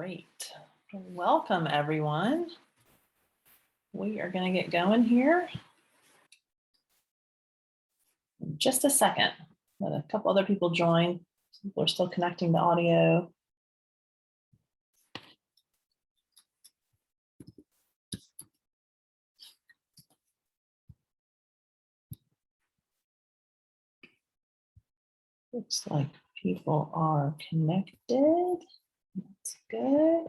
Great. Welcome, everyone. We are going to get going here in just a second. Let a couple other people join. People are still connecting to audio. Looks like people are connected. That's good.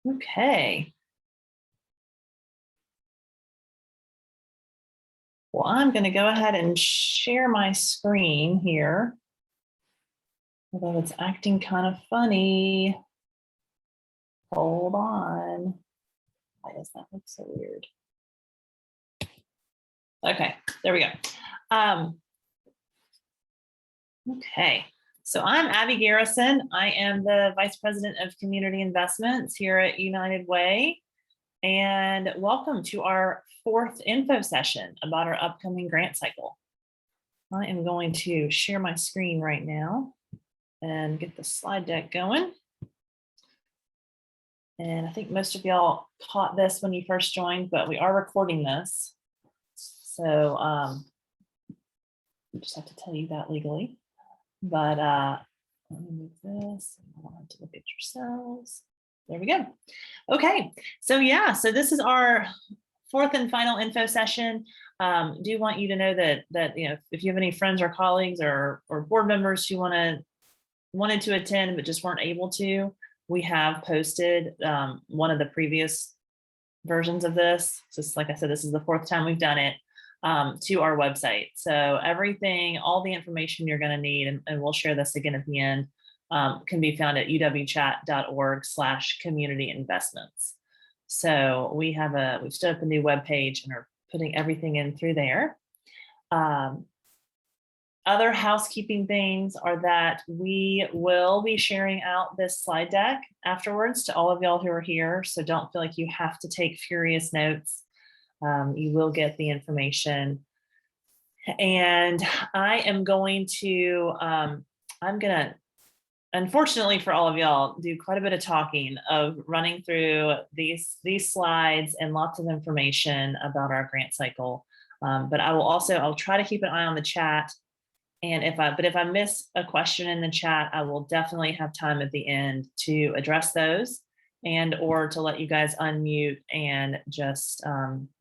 Okay. Well, I'm going to go ahead and share my screen here. Although it's acting kind of funny. Hold on. Why does that look so weird? Okay, there we go. Okay, so I'm Abby Garrison. I am the Vice President of Community Investments here at United Way. And welcome to our fourth info session about our upcoming grant cycle. I am going to share my screen right now and get the slide deck going. And I think most of y'all caught this when you first joined, but we are recording this. So just have to tell you that legally. But let me move this. I want to look at yourselves. There we go. Okay, so yeah, so this is our fourth and final info session. Do want you to know that you know, if you have any friends or colleagues or board members who wanted to attend but just weren't able to, we have posted one of the previous versions of this. Just like I said, this is the fourth time we've done it. To our website. So everything, all the information you're going to need, and we'll share this again at the end, can be found at uwchat.org/community investments. So we've stood up a new web page and are putting everything in through there. Other housekeeping things are that we will be sharing out this slide deck afterwards to all of y'all who are here. So don't feel like you have to take furious notes. You will get the information. And I am going to, unfortunately for all of y'all, do quite a bit of talking of running through these slides and lots of information about our grant cycle. But I'll try to keep an eye on the chat. And if I miss a question in the chat, I will definitely have time at the end to address those and or to let you guys unmute and just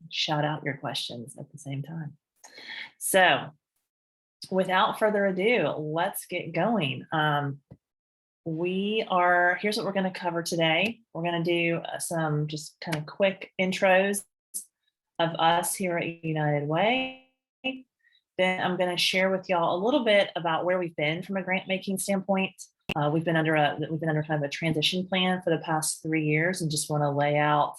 shout out your questions at the same time. So without further ado, let's get going. Here's what we're going to cover today. We're going to do some just kind of quick intros of us here at United Way. Then I'm going to share with y'all a little bit about where we've been from a grant making standpoint. We've been under kind of a transition plan for the past 3 years, and just want to lay out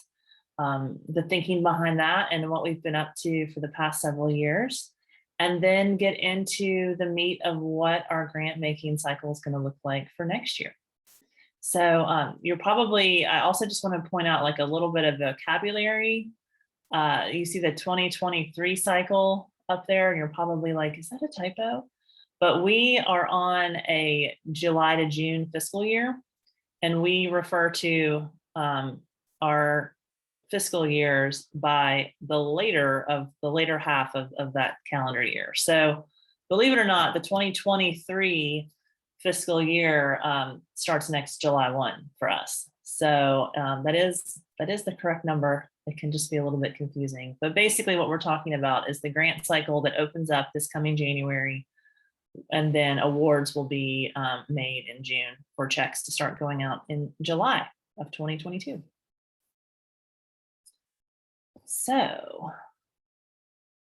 the thinking behind that and what we've been up to for the past several years, and then get into the meat of what our grant making cycle is going to look like for next year. So I also just want to point out like a little bit of vocabulary. You see the 2023 cycle up there, and you're probably like, is that a typo? But we are on a July to June fiscal year, and we refer to our fiscal years by the later half of that calendar year. So believe it or not, the 2023 fiscal year starts next July 1 for us. So that is the correct number. It can just be a little bit confusing. But basically what we're talking about is the grant cycle that opens up this coming January, and then awards will be made in June for checks to start going out in July of 2022. So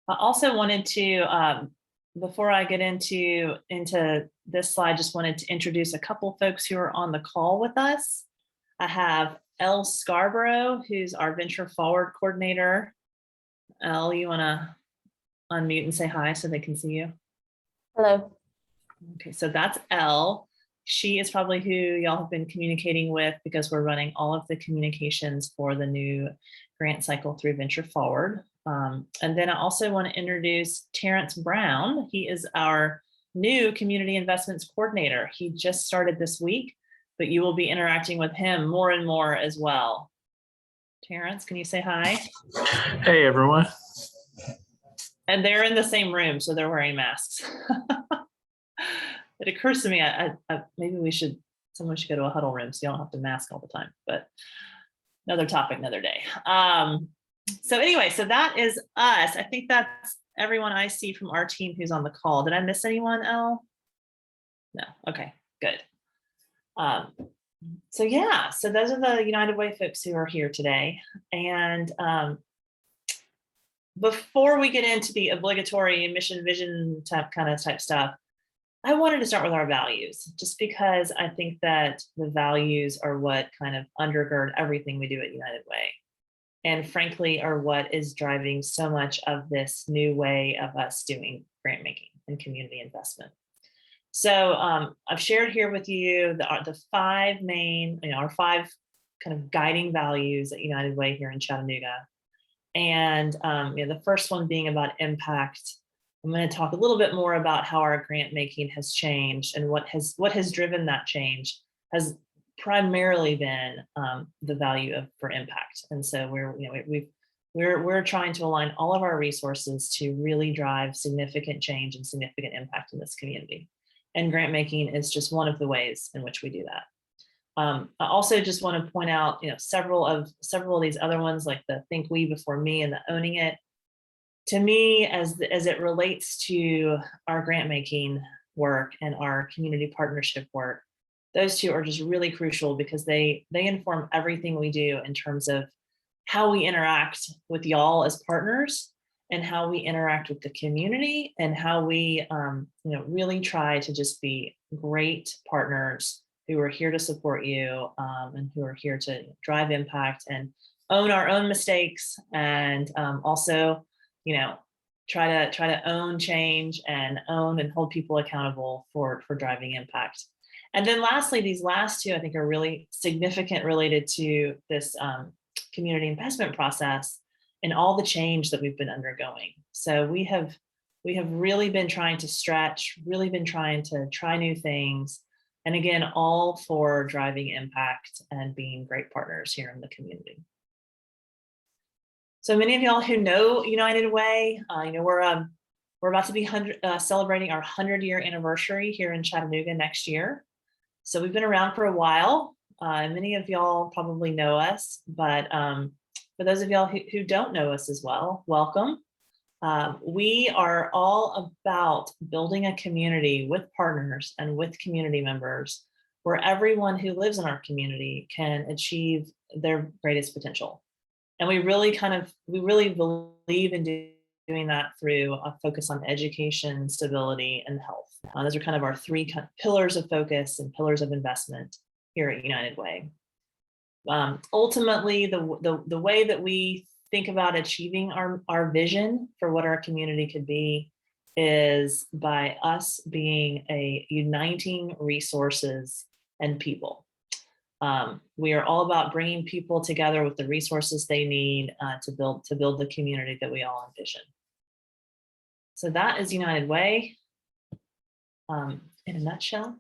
I also wanted to, before I get into this slide, just wanted to introduce a couple folks who are on the call with us. I have Elle Scarborough, who's our Venture Forward Coordinator. Elle, you want to unmute and say hi so they can see you? Hello. Okay, so that's Elle. She is probably who y'all have been communicating with because we're running all of the communications for the new grant cycle through Venture Forward. And then I also want to introduce Terrence Brown. He is our new community investments coordinator. He just started this week, but you will be interacting with him more and more as well. Terrence, can you say hi? Hey, everyone. And they're in the same room, so they're wearing masks. It occurs to me, maybe someone should go to a huddle room so you don't have to mask all the time, but another topic, another day. So anyway, so that is us. I think that's everyone I see from our team who's on the call. Did I miss anyone, Elle? No, okay, good. So yeah, so those are the United Way folks who are here today. And before we get into the obligatory mission vision type stuff, I wanted to start with our values, just because I think that the values are what kind of undergird everything we do at United Way. And frankly, are what is driving so much of this new way of us doing grant making and community investment. So I've shared here with you the five main, our five kind of guiding values at United Way here in Chattanooga. And the first one being about impact. I'm going to talk a little bit more about how our grant making has changed, and what has driven that change has primarily been the value for impact. And so we're trying to align all of our resources to really drive significant change and significant impact in this community. And grant making is just one of the ways in which we do that. I also just want to point out, several of these other ones, like the think we before me and the owning it. To me, as it relates to our grant making work and our community partnership work, those two are just really crucial because they inform everything we do in terms of how we interact with y'all as partners, and how we interact with the community, and how we really try to just be great partners who are here to support you, and who are here to drive impact and own our own mistakes, and also try to own change and own and hold people accountable for driving impact. And then lastly, these last two I think are really significant related to this community investment process and all the change that we've been undergoing. So we have really been trying to stretch, really been trying to try new things. And again, all for driving impact and being great partners here in the community. So many of y'all who know United Way, we're about to be celebrating our 100-year anniversary here in Chattanooga next year. So we've been around for a while. Many of y'all probably know us, but for those of y'all who don't know us as well, welcome. We are all about building a community with partners and with community members where everyone who lives in our community can achieve their greatest potential. And we really believe in doing that through a focus on education, stability, and health. Those are kind of our three pillars of focus and pillars of investment here at United Way. Ultimately, the way that we think about achieving our vision for what our community could be is by us being a uniting resources and people. We are all about bringing people together with the resources they need to build the community that we all envision. So that is United Way in a nutshell.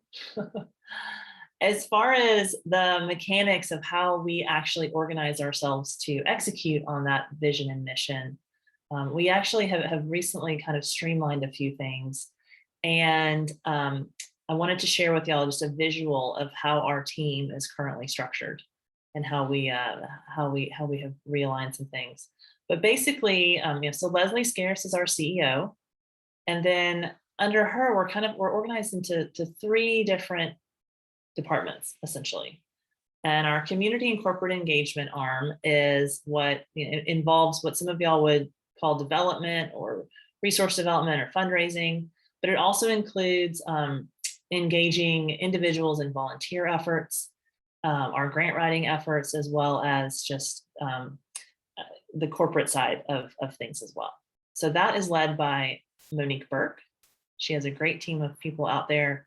As far as the mechanics of how we actually organize ourselves to execute on that vision and mission, we actually have recently kind of streamlined a few things. And I wanted to share with y'all just a visual of how our team is currently structured and how we have realigned some things. But basically, so Leslie Scarce is our CEO, and then under her, we're organized into three different departments essentially. And our community and corporate engagement arm is what involves what some of y'all would call development or resource development or fundraising, but it also includes engaging individuals in volunteer efforts, our grant writing efforts, as well as just the corporate side of things as well. So that is led by Monique Burke. She has a great team of people out there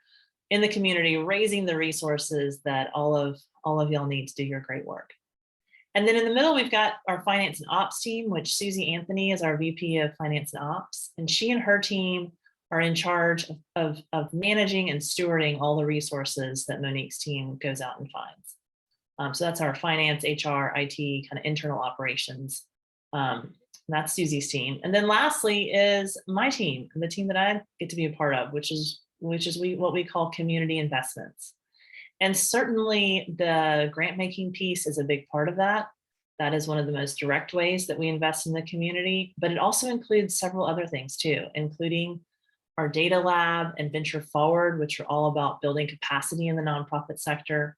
in the community, raising the resources that all of y'all need to do your great work. And then in the middle, we've got our finance and ops team, which Susie Anthony is our VP of finance and ops. And she and her team are in charge of managing and stewarding all the resources that Monique's team goes out and finds. So that's our finance, HR, IT, kind of internal operations. That's Susie's team. And then lastly is my team, the team that I get to be a part of, which is what we call community investments. And certainly the grant making piece is a big part of that. That is one of the most direct ways that we invest in the community, but it also includes several other things too, including our data lab and venture forward, which are all about building capacity in the nonprofit sector.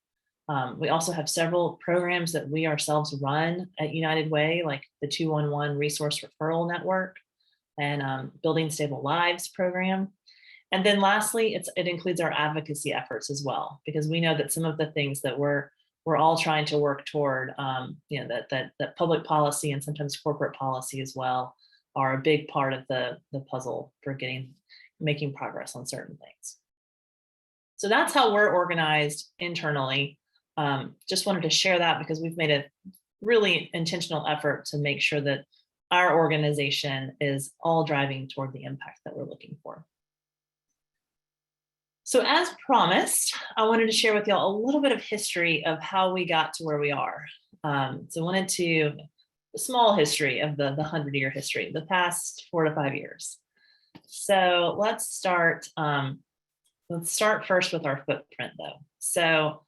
We also have several programs that we ourselves run at United Way, like the 211 Resource Referral Network and Building Stable Lives program. And then lastly, it includes our advocacy efforts as well, because we know that some of the things that we're all trying to work toward, that public policy and sometimes corporate policy as well are a big part of the puzzle for making progress on certain things. So that's how we're organized internally. Just wanted to share that because we've made a really intentional effort to make sure that our organization is all driving toward the impact that we're looking for. So as promised, I wanted to share with y'all a little bit of history of how we got to where we are. So I wanted to, a small history of the 100-year history, the past 4 to 5 years. So let's start first with our footprint though. So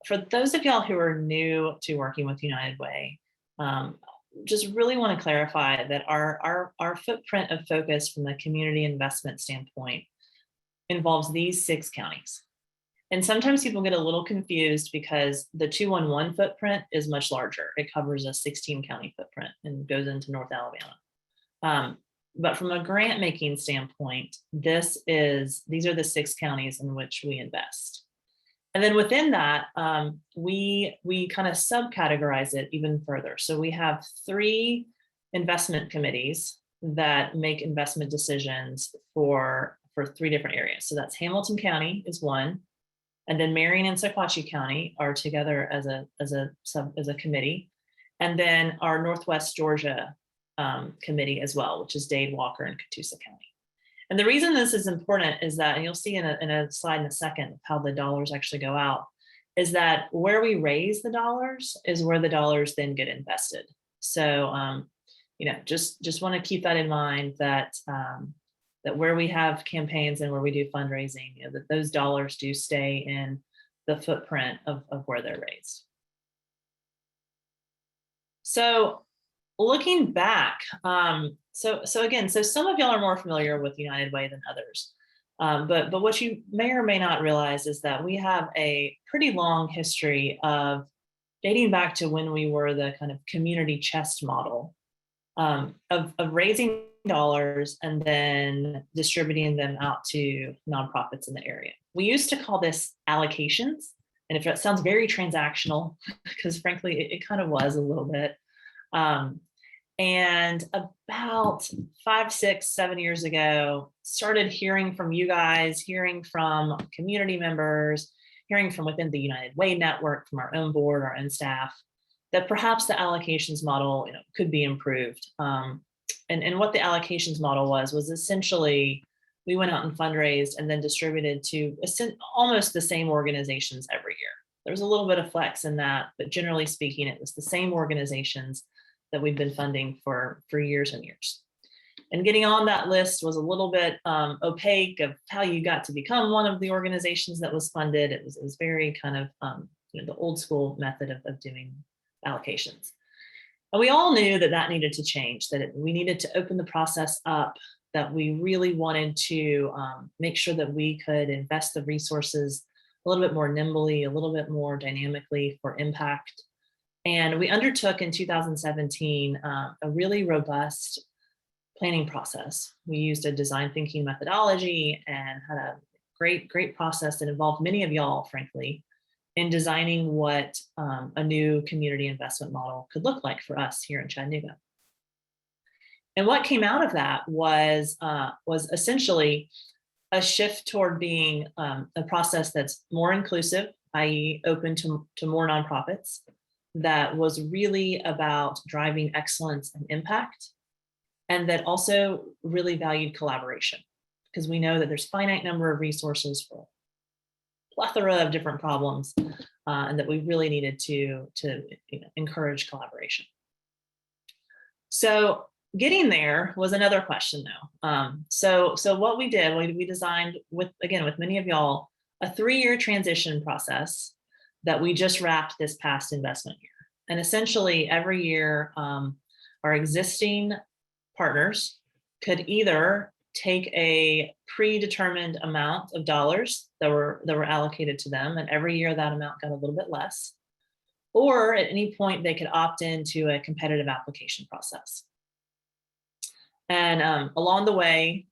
for those of y'all who are new to working with United Way, just really want to clarify that our footprint of focus from the community investment standpoint involves these 6 counties. And sometimes people get a little confused because the 211 footprint is much larger. It covers a 16 county footprint and goes into North Alabama. But from a grant making standpoint, these are the 6 counties in which we invest. And then within that, we kind of subcategorize it even further. So we have 3 investment committees that make investment decisions for 3 different areas. So that's Hamilton County is one, and then Marion and Sequatchie County are together as a committee, and then our Northwest Georgia committee as well, which is Dade, Walker, and Catoosa County. And the reason this is important is that, and you'll see in a slide in a second how the dollars actually go out, is that where we raise the dollars is where the dollars then get invested. So just want to keep that in mind, that that where we have campaigns and where we do fundraising, that those dollars do stay in the footprint of where they're raised. So looking back, so some of y'all are more familiar with United Way than others. But what you may or may not realize is that we have a pretty long history of dating back to when we were the kind of community chest model of raising dollars and then distributing them out to nonprofits in the area. We used to call this allocations. And if it sounds very transactional, because frankly, it kind of was a little bit. And about 5, 6, 7 years ago, started hearing from you guys, hearing from community members, hearing from within the United Way network, from our own board, our own staff, that perhaps the allocations model could be improved. And what the allocations model was essentially, we went out and fundraised and then distributed to almost the same organizations every year. There was a little bit of flex in that, but generally speaking, it was the same organizations that we've been funding for years and years. And getting on that list was a little bit opaque of how you got to become one of the organizations that was funded. It was very kind of the old school method of doing allocations. And we all knew that needed to change, that we needed to open the process up, that we really wanted to make sure that we could invest the resources a little bit more nimbly, a little bit more dynamically for impact. And we undertook in 2017 a really robust planning process. We used a design thinking methodology and had a great process that involved many of y'all, frankly, in designing what a new community investment model could look like for us here in Chattanooga. And what came out of that was essentially a shift toward being a process that's more inclusive, i.e. open to more nonprofits, that was really about driving excellence and impact, and that also really valued collaboration, because we know that there's finite number of resources for a plethora of different problems, and that we really needed to encourage collaboration. So getting there was another question though. So what we did, we designed with many of y'all, a 3-year transition process that we just wrapped this past investment year. And essentially every year, our existing partners could either take a predetermined amount of dollars that were allocated to them, and every year that amount got a little bit less, or at any point they could opt into a competitive application process. And along the way,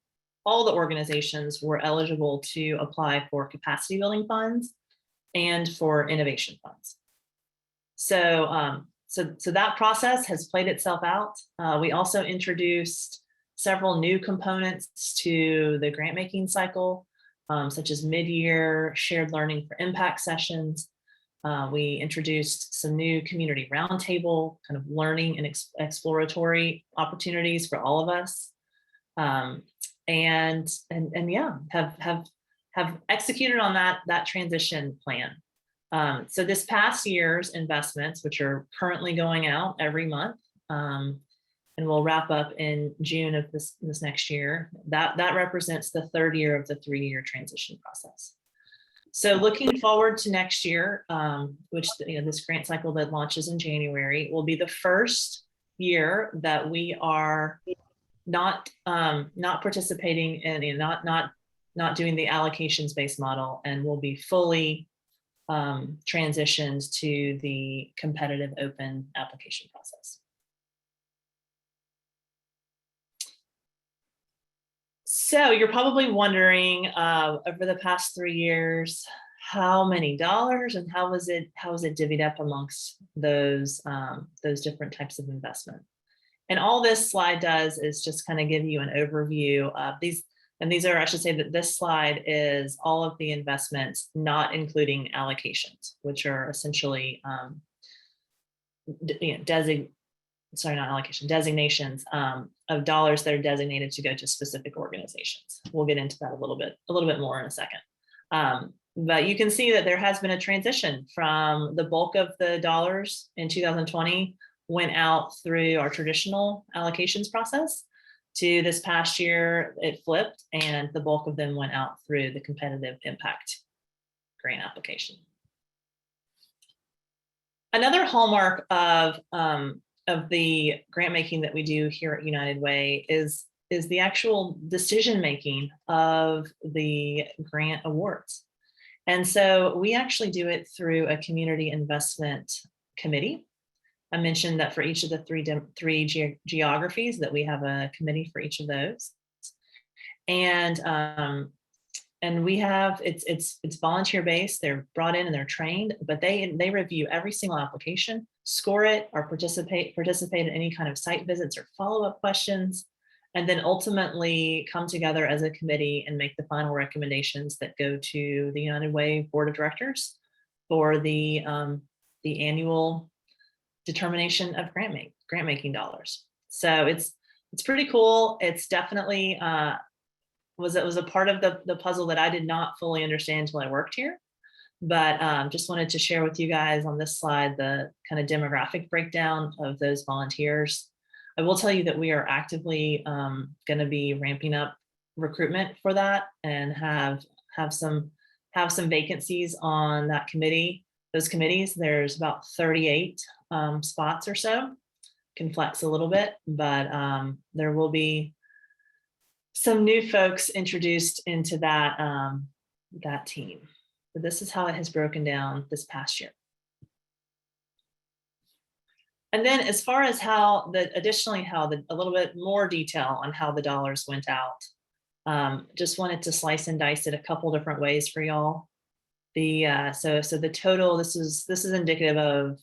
all the organizations were eligible to apply for capacity building funds and for innovation funds. So that process has played itself out. We also introduced several new components to the grant making cycle, such as mid-year shared learning for impact sessions. We introduced some new community roundtable kind of learning and exploratory opportunities for all of us, and yeah, have executed on that transition plan. So this past year's investments, which are currently going out every month, and we'll wrap up in June of this next year, that represents the 3rd year of the 3-year transition process. So looking forward to next year, which this grant cycle that launches in January will be the first year that we are not participating in, not doing the allocations based model, and will be fully transitioned to the competitive open application process. So you're probably wondering, over the past 3 years, how many dollars and how was it divvied up amongst those different types of investment? And all this slide does is just kind of give you an overview of these. And these are, I should say that this slide is all of the investments, not including allocations, which are essentially designations of dollars that are designated to go to specific organizations. We'll get into that a little bit more in a second. But you can see that there has been a transition from the bulk of the dollars in 2020 went out through our traditional allocations process, to this past year it flipped and the bulk of them went out through the competitive impact grant application. Another hallmark of the grant making that we do here at United Way is the actual decision making of the grant awards. And so we actually do it through a community investment committee. I mentioned that for each of the three geographies that we have a committee for each of those. And we have, it's volunteer based. They're brought in and they're trained, but they review every single application, score it, or participate in any kind of site visits or follow-up questions, and then ultimately come together as a committee and make the final recommendations that go to the United Way Board of Directors for the annual determination of grant making dollars. So it's pretty cool. It's definitely was a part of the puzzle that I did not fully understand until I worked here. But just wanted to share with you guys on this slide the kind of demographic breakdown of those volunteers. I will tell you that we are actively going to be ramping up recruitment for that, and have some vacancies on that committee. Those committees, there's about 38 spots or so. Can flex a little bit, but there will be some new folks introduced into that team. But this is how it has broken down this past year. And then as far as a little bit more detail on how the dollars went out, just wanted to slice and dice it a couple different ways for y'all. So the total, this is indicative of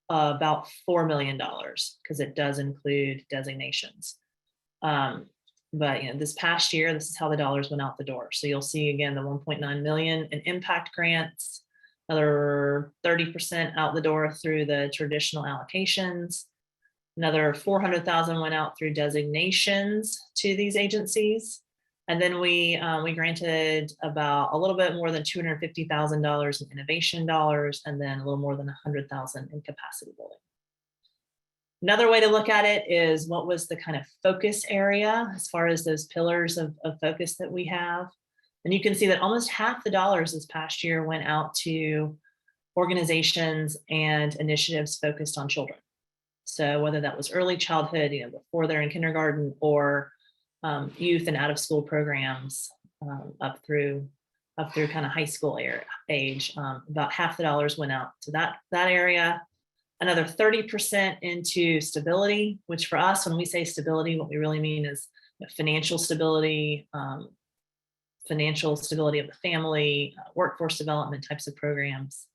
about $4 million, because it does include designations. But this past year, this is how the dollars went out the door. So you'll see again the 1.9 million in impact grants, another 30% out the door through the traditional allocations. Another 400,000 went out through designations to these agencies. And then we granted about a little bit more than $250,000 in innovation dollars, and then a little more than 100,000 in capacity building. Another way to look at it is what was the kind of focus area as far as those pillars of focus that we have. And you can see that almost half the dollars this past year went out to organizations and initiatives focused on children. So whether that was early childhood, before they're in kindergarten, or youth and out of school programs up through kind of high school age, about half the dollars went out to that area. Another 30% into stability, which for us, when we say stability, what we really mean is financial stability of the family, workforce development types of programs.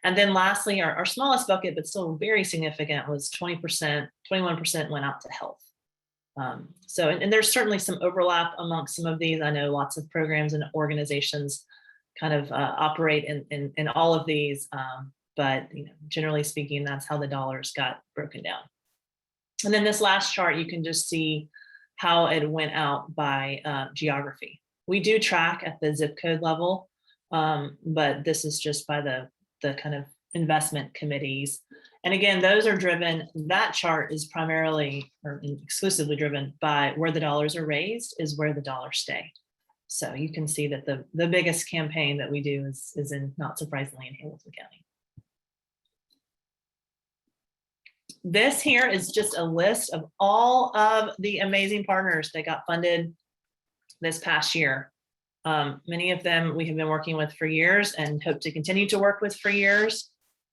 And then lastly, our smallest bucket, but still very significant, was 20%, 21% went out to health. And there's certainly some overlap amongst some of these. I know lots of programs and organizations kind of operate in all of these, but generally speaking, that's how the dollars got broken down. And then this last chart, you can just see how it went out by geography. We do track at the zip code level, but this is just by the kind of investment committees. And again, those are driven, that chart is primarily or exclusively driven by where the dollars are raised is where the dollars stay. So you can see that the biggest campaign that we do is in, not surprisingly, in Hamilton County. This here is just a list of all of the amazing partners that got funded this past year. Many of them we have been working with for years and hope to continue to work with for years.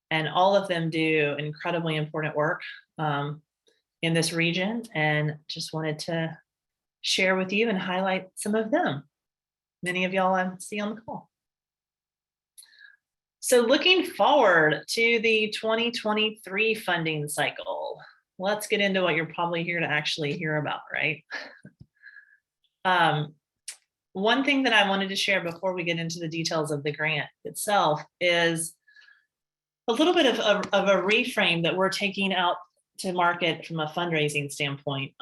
And all of them do incredibly important work in this region, and just wanted to share with you and highlight some of them. Many of y'all I see on the call. So looking forward to the 2023 funding cycle, let's get into what you're probably here to actually hear about, right? One thing that I wanted to share before we get into the details of the grant itself is a little bit of a reframe that we're taking out to market from a fundraising standpoint.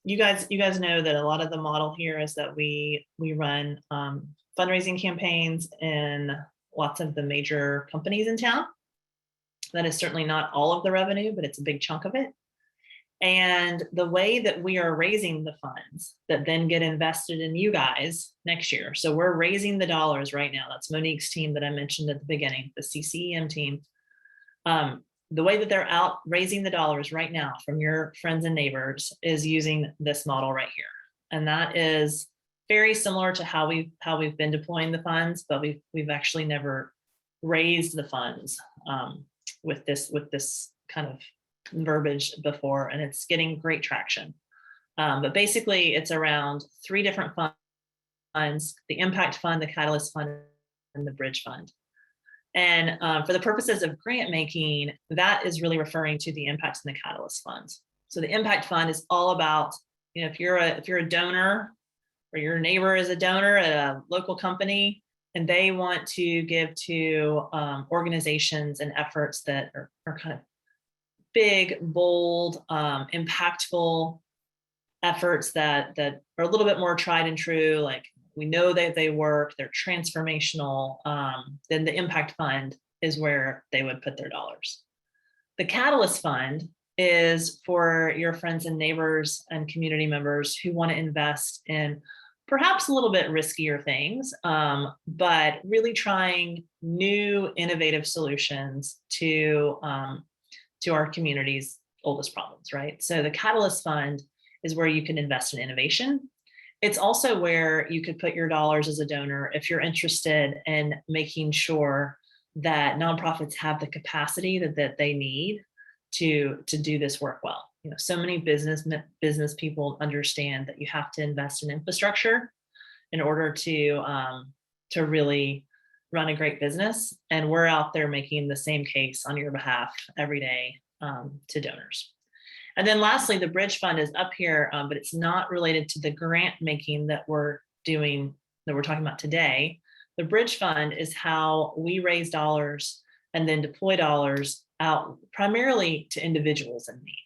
You guys know that a lot of the model here is that we run fundraising campaigns in lots of the major companies in town. That is certainly not all of the revenue, but it's a big chunk of it. And the way that we are raising the funds that then get invested in you guys next year. So we're raising the dollars right now. That's Monique's team that I mentioned at the beginning, the CCEM team. The way that they're out raising the dollars right now from your friends and neighbors is using this model right here. And that is very similar to how we've been deploying the funds, but we've actually never raised the funds with this kind of verbiage before, and it's getting great traction. But basically, it's around 3 different funds: the Impact Fund, the Catalyst Fund, and the Bridge Fund. And for the purposes of grant making, that is really referring to the Impact and the Catalyst Funds. So the Impact Fund is all about, if you're a donor, or your neighbor is a donor at a local company, and they want to give to organizations and efforts that are kind of big, bold, impactful efforts that are a little bit more tried and true, like we know that they work, they're transformational, then the Impact Fund is where they would put their dollars. The Catalyst Fund is for your friends and neighbors and community members who want to invest in perhaps a little bit riskier things, but really trying new innovative solutions to our community's oldest problems, right? So the Catalyst Fund is where you can invest in innovation. It's also where you could put your dollars as a donor if you're interested in making sure that nonprofits have the capacity that they need to do this work well. So many business people understand that you have to invest in infrastructure in order to really run a great business. And we're out there making the same case on your behalf every day to donors. And then lastly, the bridge fund is up here, but it's not related to the grant making that we're doing, that we're talking about today. The bridge fund is how we raise dollars and then deploy dollars out primarily to individuals in need.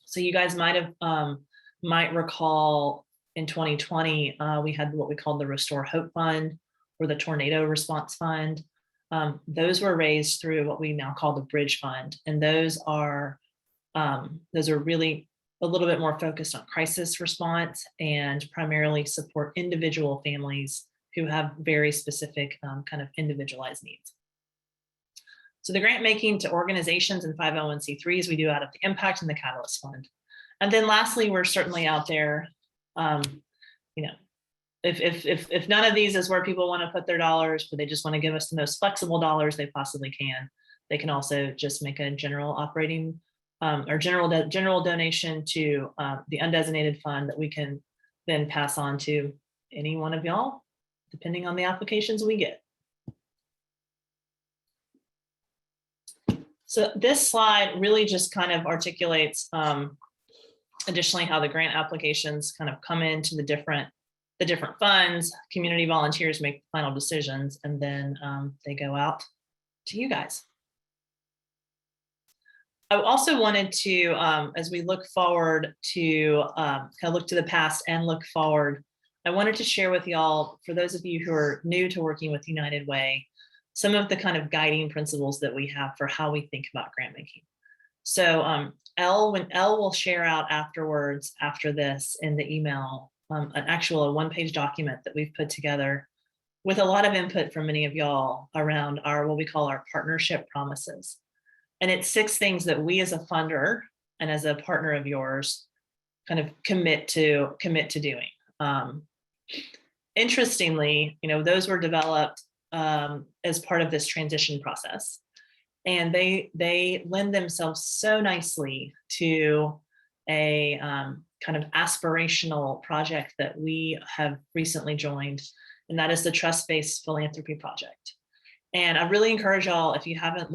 So you guys might recall in 2020, we had what we called the Restore Hope Fund or the Tornado Response Fund. Those were raised through what we now call the Bridge Fund, and those are really a little bit more focused on crisis response and primarily support individual families who have very specific kind of individualized needs. So the grant making to organizations and 501c3s we do out of the Impact and the Catalyst Fund. And then lastly, we're certainly out there, if none of these is where people want to put their dollars, but they just want to give us the most flexible dollars they possibly can, they can also just make a general operating or general donation to the undesignated fund that we can then pass on to any one of y'all, depending on the applications we get. So this slide really just kind of articulates additionally how the grant applications kind of come into the different funds. Community volunteers make the final decisions, and then they go out to you guys. I also wanted to, as we look forward to kind of look to the past and look forward, I wanted to share with y'all, for those of you who are new to working with United Way, some of the kind of guiding principles that we have for how we think about grant making. So when Elle will share out afterwards, after this in the email, a one-page document that we've put together with a lot of input from many of y'all around what we call our partnership promises. And it's 6 things that we as a funder and as a partner of yours kind of commit to doing. Interestingly, those were developed as part of this transition process. And they lend themselves so nicely to a kind of aspirational project that we have recently joined, and that is the Trust-Based Philanthropy Project. And I really encourage y'all, if you haven't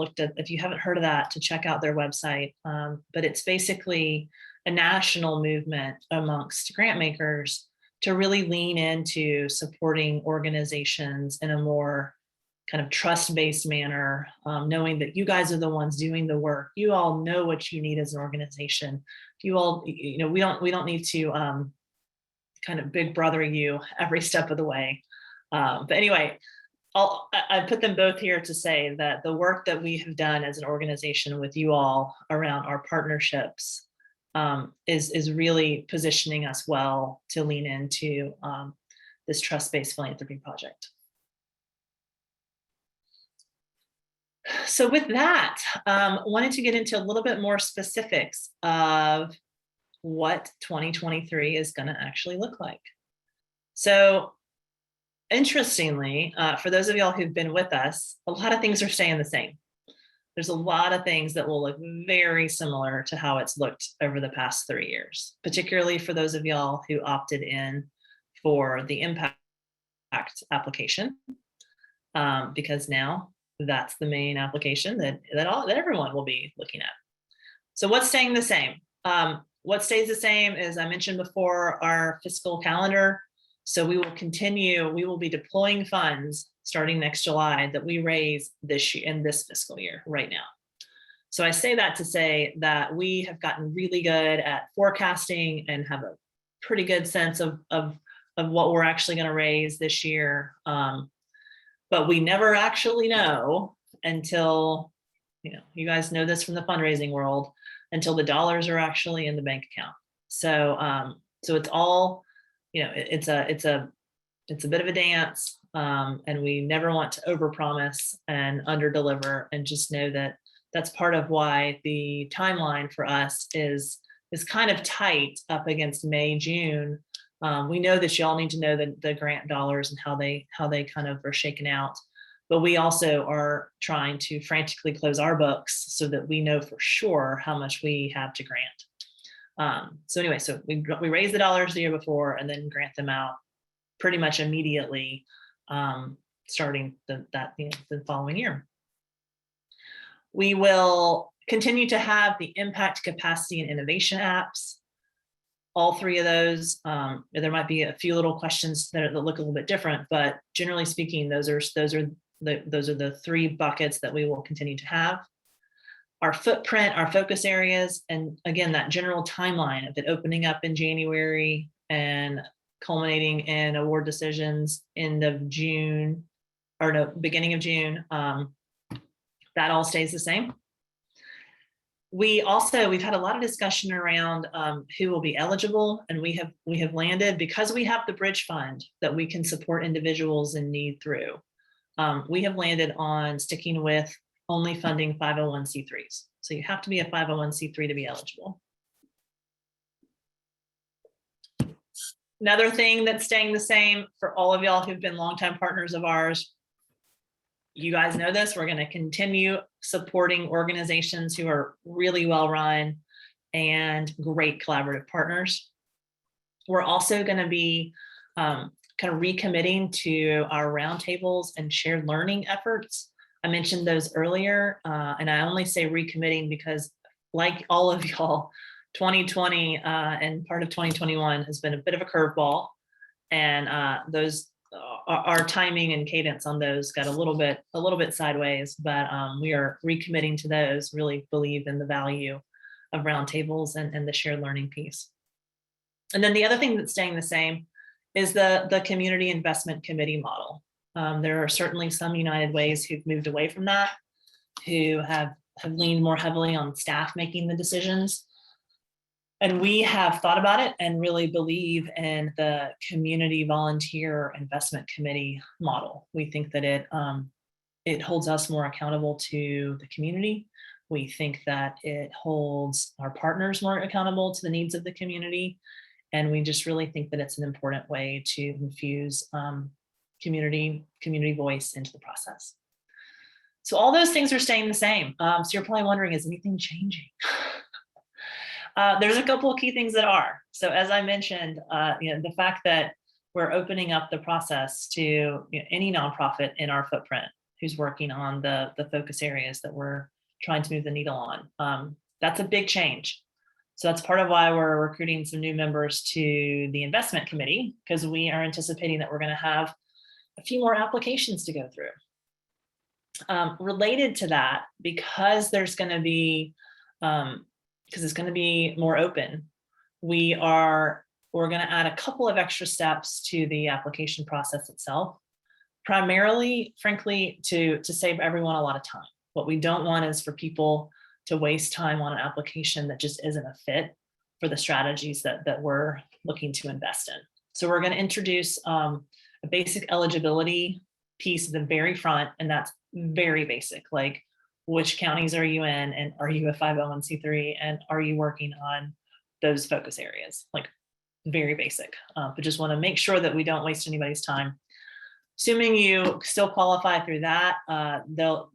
heard of that, to check out their website. But it's basically a national movement amongst grant makers to really lean into supporting organizations in a more kind of trust-based manner, knowing that you guys are the ones doing the work. You all know what you need as an organization. You all, we don't need to kind of big brother you every step of the way. But anyway, I put them both here to say that the work that we have done as an organization with you all around our partnerships is really positioning us well to lean into this Trust-Based Philanthropy Project. So with that, wanted to get into a little bit more specifics of what 2023 is going to actually look like. So interestingly, for those of y'all who've been with us, a lot of things are staying the same. There's a lot of things that will look very similar to how it's looked over the past 3 years, particularly for those of y'all who opted in for the Impact application, because now that's the main application that everyone will be looking at. So what's staying the same? What stays the same is, I mentioned before, our fiscal calendar. So we will be deploying funds starting next July that we raise this year in this fiscal year right now. So I say that to say that we have gotten really good at forecasting and have a pretty good sense of what we're actually going to raise this year. But we never actually know until, you guys know this from the fundraising world, until the dollars are actually in the bank account. So it's all, it's a bit of a dance, and we never want to overpromise and underdeliver, and just know that that's part of why the timeline for us is kind of tight up against May, June. We know that y'all need to know the grant dollars and how they kind of are shaken out, but we also are trying to frantically close our books so that we know for sure how much we have to grant. So anyway, so we raise the dollars the year before and then grant them out pretty much immediately, starting the following year. We will Continue to have the impact, capacity, and innovation apps. All three of those, there might be a few little questions that look a little bit different, but generally speaking, those are the three buckets that we will continue to have. Our footprint, our focus areas, and again, that general timeline of it opening up in January and culminating in award decisions end of June, or no, beginning of June. That all stays the same. We've had a lot of discussion around who will be eligible, and we have landed, because we have the bridge fund that we can support individuals in need through. We have landed on sticking with only funding 501c3s. So you have to be a 501c3 to be eligible. Another thing that's staying the same for all of y'all who've been longtime partners of ours, you guys know this, we're going to continue supporting organizations who are really well run and great collaborative partners. We're also going to be kind of recommitting to our roundtables and shared learning efforts. I mentioned those earlier, and I only say recommitting because, like all of y'all, 2020 and part of 2021 has been a bit of a curveball, and our timing and cadence on those got a little bit sideways, but we are recommitting to those. Really believe in the value of roundtables and the shared learning piece. And then the other thing that's staying the same is the community investment committee model. There are certainly some United Ways who've moved away from that, who have leaned more heavily on staff making the decisions. And we have thought about it and really believe in the community volunteer investment committee model. We think that it holds us more accountable to the community. We think that it holds our partners more accountable to the needs of the community. And we just really think that it's an important way to infuse community voice into the process. So all those things are staying the same. So you're probably wondering, is anything changing? There's a couple of key things that are. So as I mentioned, the fact that we're opening up the process to any nonprofit in our footprint who's working on the focus areas that we're trying to move the needle on. That's a big change. So that's part of why we're recruiting some new members to the investment committee, because we are anticipating that we're going to have a few more applications to go through. Related to that, because there's going to be because it's going to be more open, we're going to add a couple of extra steps to the application process itself, primarily, frankly, to save everyone a lot of time. What we don't want is for people to waste time on an application that just isn't a fit for the strategies that we're looking to invest in. So we're going to introduce a basic eligibility piece at the very front, and that's very basic, like, which counties are you in, and are you a 501c3, and are you working on those focus areas? Like, very basic, but just want to make sure that we don't waste anybody's time. Assuming you still qualify through that,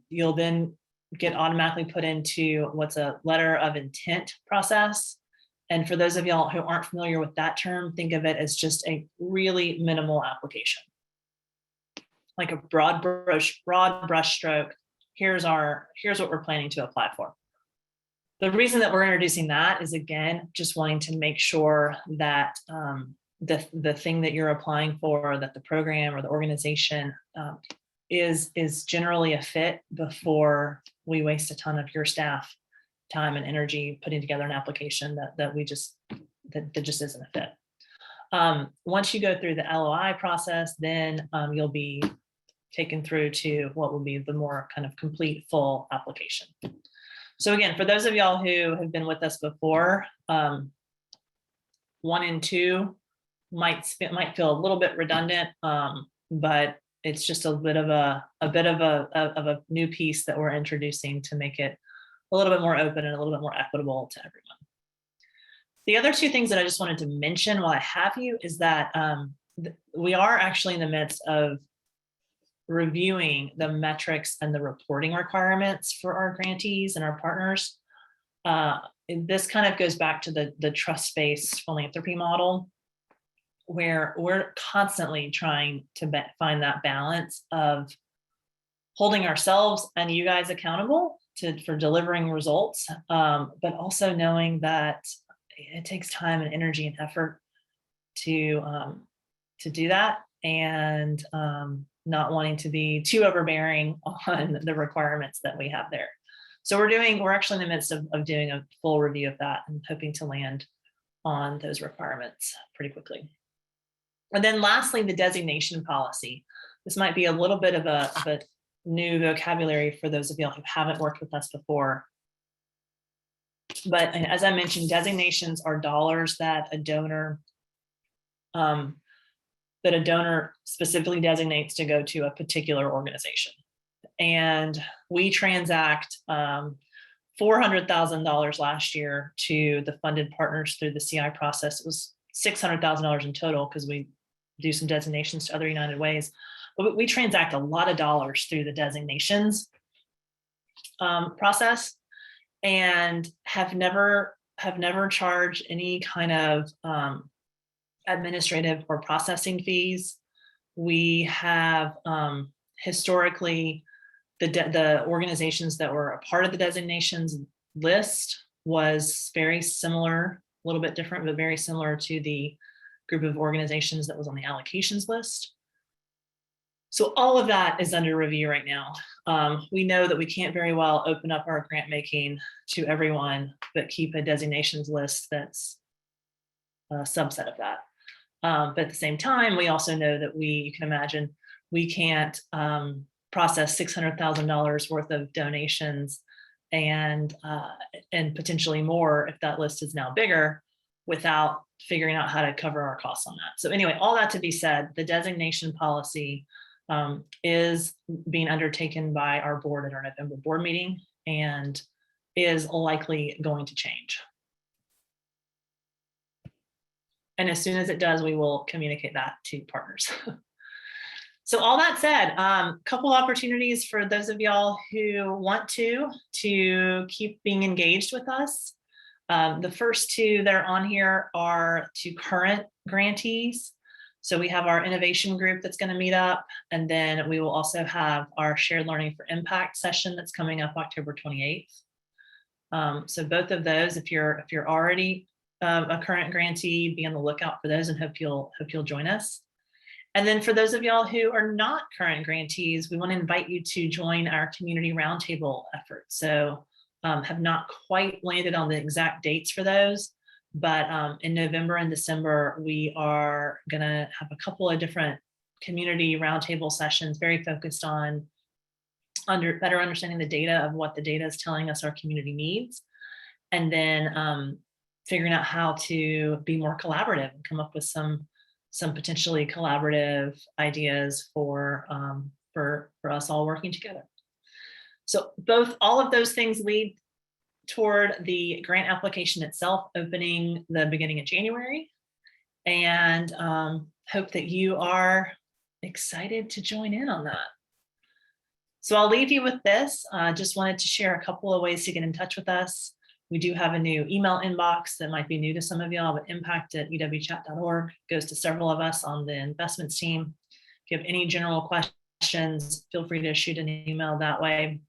you'll then get automatically put into what's a letter of intent process. And for those of y'all who aren't familiar with that term, think of it as just a really minimal application, like a broad brush stroke. Here's what we're planning to apply for. The reason that we're introducing that is, again, just wanting to make sure that the thing that you're applying for, that the program or the organization is generally a fit before we waste a ton of your staff time and energy putting together an application that just isn't a fit. Once you go through the LOI process, then you'll be taken through to what will be the more kind of complete full application. So again, for those of y'all who have been with us before, 1 and 2 might feel a little bit redundant, but it's just a bit of a new piece that we're introducing to make it a little bit more open and a little bit more equitable to everyone. The other 2 things that I just wanted to mention while I have you is that we are actually in the midst of reviewing the metrics and the reporting requirements for our grantees and our partners. This kind of goes back to the trust-based philanthropy model, where we're constantly trying to find that balance of holding ourselves and you guys accountable, for delivering results, but also knowing that it takes time and energy and effort to do that, and not wanting to be too overbearing on the requirements that we have there. So we're actually in the midst of doing a full review of that and hoping to land on those requirements pretty quickly. And then lastly, the designation policy. This might be a little bit of a new vocabulary for those of y'all who haven't worked with us before. But as I mentioned, designations are dollars that a donor specifically designates to go to a particular organization. And we transact $400,000 last year to the funded partners through the CI process. It was $600,000 in total because we do some designations to other United Ways. But we transact a lot of dollars through the designations process, and have never charged any kind of administrative or processing fees. We have historically, the organizations that were a part of the designations list was very similar, a little bit different, but very similar to the group of organizations that was on the allocations list. So all of that is under review right now. We know that we can't very well open up our grant making to everyone, but keep a designations list that's a subset of that. But at the same time, we also know that you can imagine, we can't process $600,000 worth of donations and potentially more if that list is now bigger, without figuring out how to cover our costs on that. So anyway, all that to be said, the designation policy is being undertaken by our board at our November board meeting, and is likely going to change. And as soon as it does, we will communicate that to partners. So all that said, couple opportunities for those of y'all who want to keep being engaged with us. The first two that are on here are to current grantees. So we have our innovation group that's going to meet up, and then we will also have our shared learning for impact session that's coming up October 28th. So both of those, if you're already a current grantee, be on the lookout for those, and hope you'll join us. And then for those of y'all who are not current grantees, we want to invite you to join our community roundtable effort. So have not quite landed on the exact dates for those, but in November and December, we are gonna have a couple of different community roundtable sessions, very focused on better understanding the data of what the data is telling us our community needs, and then figuring out how to be more collaborative and come up with some potentially collaborative ideas for us all working together. So all of those things lead toward the grant application itself opening the beginning of January, and hope that you are excited to join in on that. So I'll leave you with this. Just wanted to share a couple of ways to get in touch with us. We do have a new email inbox that might be new to some of y'all, but impact@uwchat.org goes to several of us on the investments team. If you have any general questions, feel free to shoot an email that way,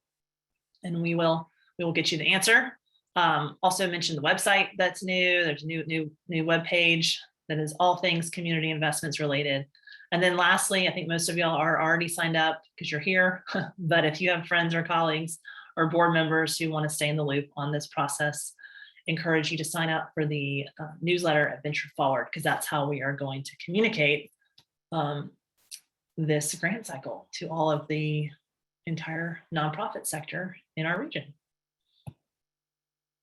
and we will get you the answer. Also mentioned the website that's new. There's a new web page that is all things community investments related. And then lastly, I think most of y'all are already signed up because you're here, but if you have friends or colleagues or board members who want to stay in the loop on this process, encourage you to sign up for the newsletter at Venture Forward, because that's how we are going to communicate this grant cycle to all of the entire nonprofit sector in our region.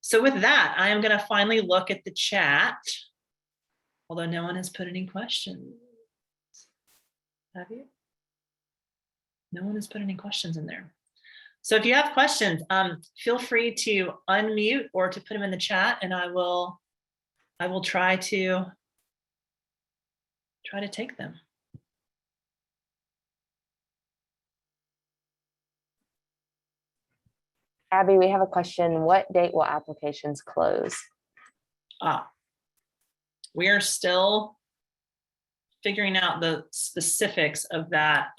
So with that, I am going to finally look at the chat, although no one has put any questions. Have you? No one has put any questions in there. So if you have questions, feel free to unmute or to put them in the chat, and I will try to take them. Abby, we have a question. What date will applications close? We are still figuring out the specifics of that,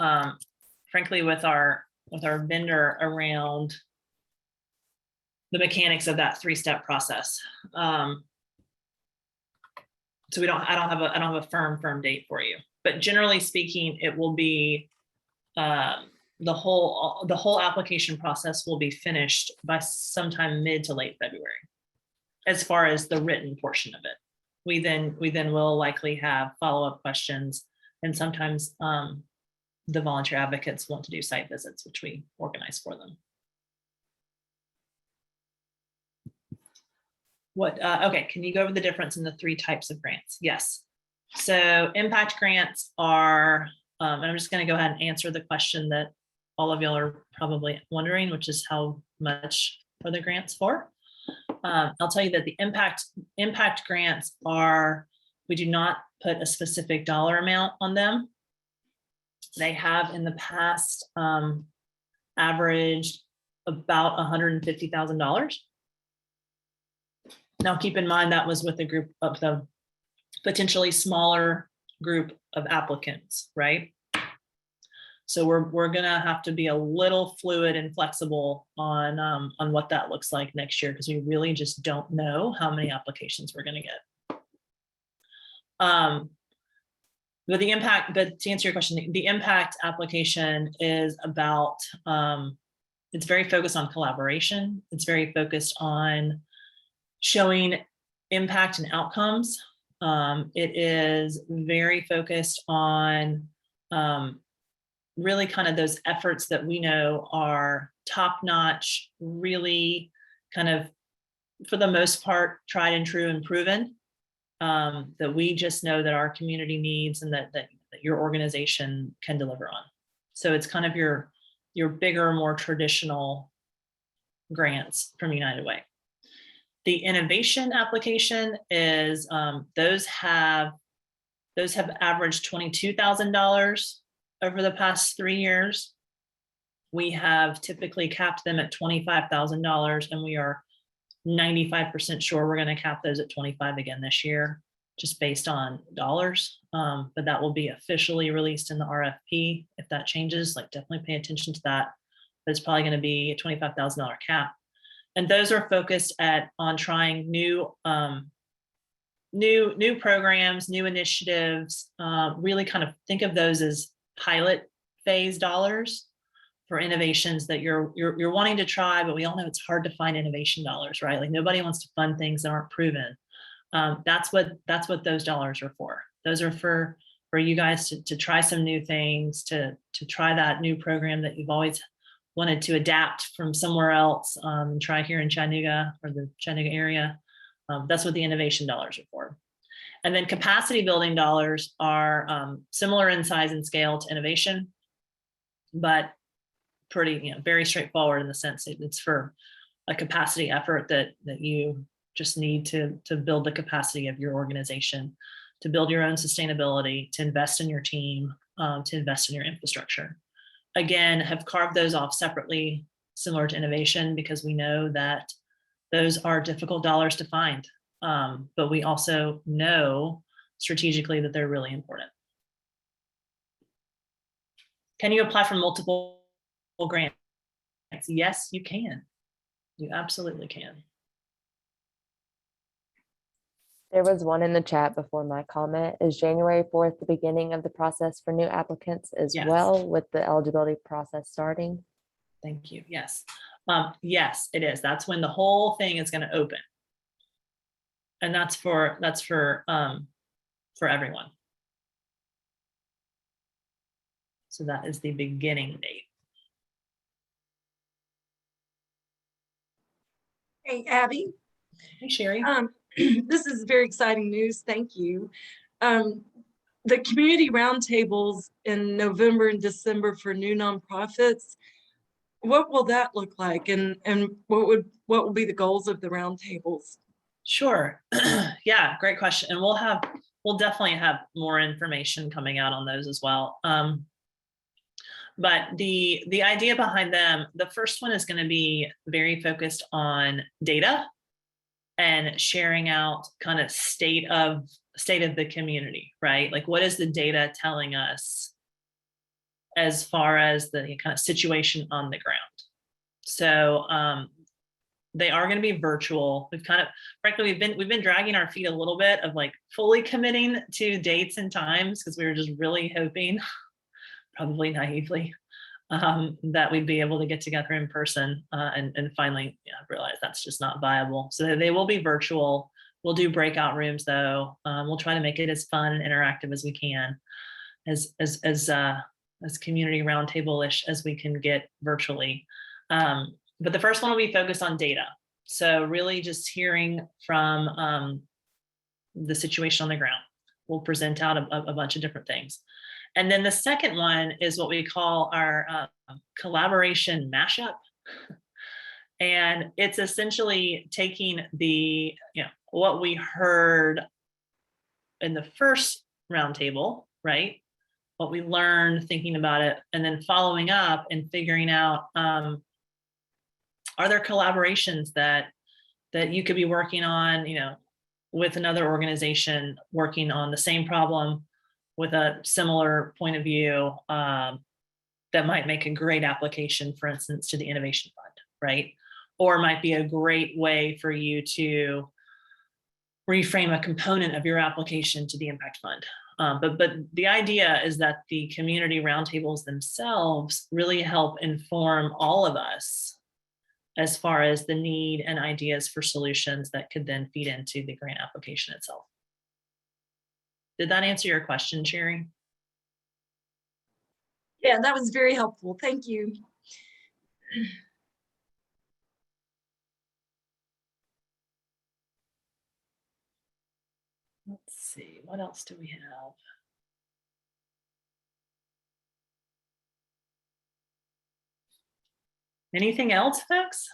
frankly, with our vendor around mechanics of that 3-step process. So I don't have a firm date for you, but generally speaking, it will be the whole application process will be finished by sometime mid to late February, as far as the written portion of it. We then will likely have follow-up questions, and sometimes the volunteer advocates want to do site visits, which we organize for them. Okay, can you go over the difference in the 3 types of grants? Yes. So impact grants are, and I'm just going to go ahead and answer the question that all of y'all are probably wondering, which is how much are the grants for? I'll tell you that the impact grants are, we do not put a specific dollar amount on them. They have in the past averaged about $150,000. Now, keep in mind that was with a group of the potentially smaller group of applicants, right? So we're gonna have to be a little fluid and flexible on what that looks like next year, because we really just don't know how many applications we're gonna get. But to answer your question, the impact application is about, it's very focused on collaboration. It's very focused on showing impact and outcomes. It is very focused on really kind of those efforts that we know are top-notch, really kind of, for the most part, tried and true and proven, that we just know that our community needs and that your organization can deliver on. So it's kind of your bigger, more traditional grants from United Way. The innovation application is, those have averaged $22,000 over the past 3 years. We have typically capped them at $25,000, and we are 95% sure we're going to cap those at 25 again this year, just based on dollars. But that will be officially released in the RFP. If that changes, like, definitely pay attention to that. But it's probably going to be a $25,000 cap. And those are focused on trying new programs, new initiatives. Really kind of think of those as pilot phase dollars for innovations that you're wanting to try, but we all know it's hard to find innovation dollars, right? Like, nobody wants to fund things that aren't proven. That's what those dollars are for. Those are for you guys to try some new things, to try that new program that you've always wanted to adapt from somewhere else, and try here in Chattanooga or the Chattanooga area. That's what the innovation dollars are for. And then capacity building dollars are similar in size and scale to innovation, but pretty, very straightforward in the sense that it's for a capacity effort that you just need to build the capacity of your organization, to build your own sustainability, to invest in your team, to invest in your infrastructure. Again, have carved those off separately, similar to innovation, because we know that those are difficult dollars to find. But we also know strategically that they're really important. Can you apply for multiple grants? Yes, you can. You absolutely can. There was one in the chat before my comment. Is January 4th the beginning of the process for new applicants as Yes. well, with the eligibility process starting? Thank you. Yes. Yes, it is. That's when the whole thing is going to open. And that's for everyone. So that is the beginning date. Hey, Abby. Hey, Sherry. This is very exciting news. Thank you. The community roundtables in November and December for new nonprofits, what will that look like? And what will be the goals of the roundtables? Sure. Yeah, great question. And we'll definitely have more information coming out on those as well. But the idea behind them, the first one is going to be very focused on data and sharing out kind of state of the community, right? Like, what is the data telling us as far as the kind of situation on the ground? So They are going to be virtual. Frankly, we've been dragging our feet a little bit of like fully committing to dates and times because we were just really hoping, probably naively, that we'd be able to get together in person, and finally realize that's just not viable. So they will be virtual. We'll do breakout rooms though. We'll try to make it as fun and interactive as we can, as community roundtable-ish as we can get virtually. But the first one will be focused on data. So really just hearing from the situation on the ground. We'll present out a bunch of different things. And then the second one is what we call our collaboration mashup. And it's essentially taking what we heard in the first roundtable, right? What we learned, thinking about it, and then following up and figuring out, are there collaborations that you could be working on, with another organization working on the same problem with a similar point of view, that might make a great application, for instance, to the Innovation Fund, right? Or might be a great way for you to reframe a component of your application to the Impact Fund. But the idea is that the community roundtables themselves really help inform all of us as far as the need and ideas for solutions that could then feed into the grant application itself. Did that answer your question, Sherry? Yeah, that was very helpful. Thank you. Let's see, what else do we have? Anything else, folks?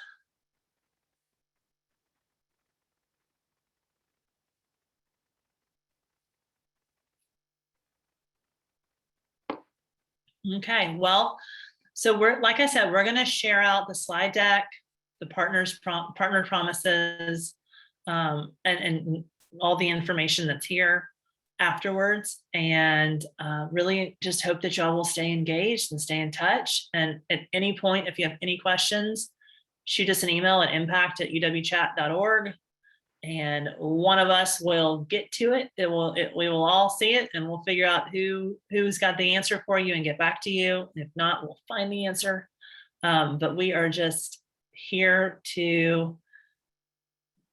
Okay, well, so like I said, we're going to share out the slide deck, the partner promises, and all the information that's here afterwards, and really just hope that y'all will stay engaged and stay in touch. And at any point, if you have any questions, shoot us an email at impact@uwchat.org. And one of us will get to it. We will all see it, and we'll figure out who's got the answer for you and get back to you. If not, we'll find the answer. But we are just here to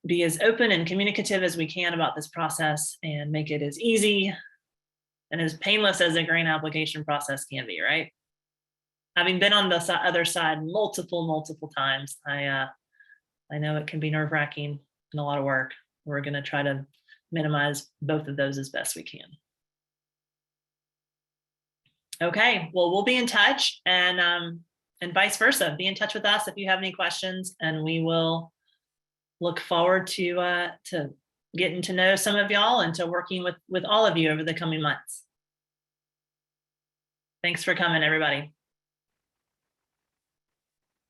be as open and communicative as we can about this process and make it as easy and as painless as a grant application process can be, right? Having been on the other side multiple times, I know it can be nerve-wracking and a lot of work. We're going to try to minimize both of those as best we can. Okay, well, we'll be in touch, and vice versa. Be in touch with us if you have any questions, and we will look forward to getting to know some of y'all and to working with all of you over the coming months. Thanks for coming, everybody.